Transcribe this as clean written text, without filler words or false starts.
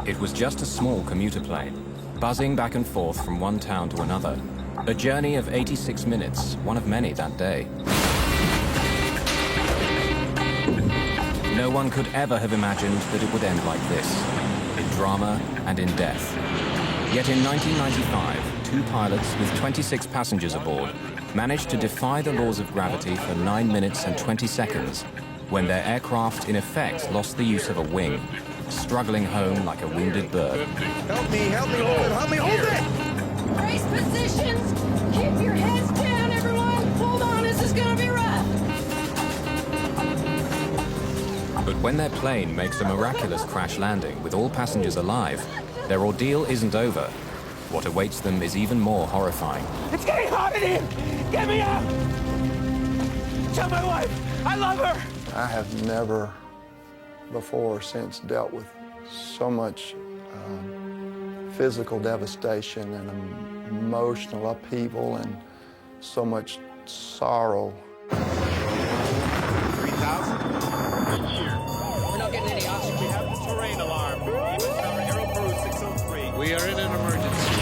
It was just a small commuter plane, buzzing back and forth from one town to another. A journey of 86 minutes, one of many that day. No one could ever have imagined that it would end like this, in drama and in death. Yet in 1995, two pilots with 26 passengers aboard managed to defy the laws of gravity for 9 minutes and 20 seconds, when their aircraft in effect lost the use of a wing, struggling home like a wounded bird. Help me hold it! Brace positions! Keep your heads down, everyone! Hold on, this is gonna be rough! But when their plane makes a miraculous crash landing with all passengers alive, their ordeal isn't over. What awaits them is even more horrifying. It's getting hot in here! Get me out! Tell my wife I love her! I have never before or since dealt with so much physical devastation and emotional upheaval and so much sorrow. 3,000 a year. We're not getting any oxygen. We have the terrain alarm. Aero Peru 603. We are in an emergency.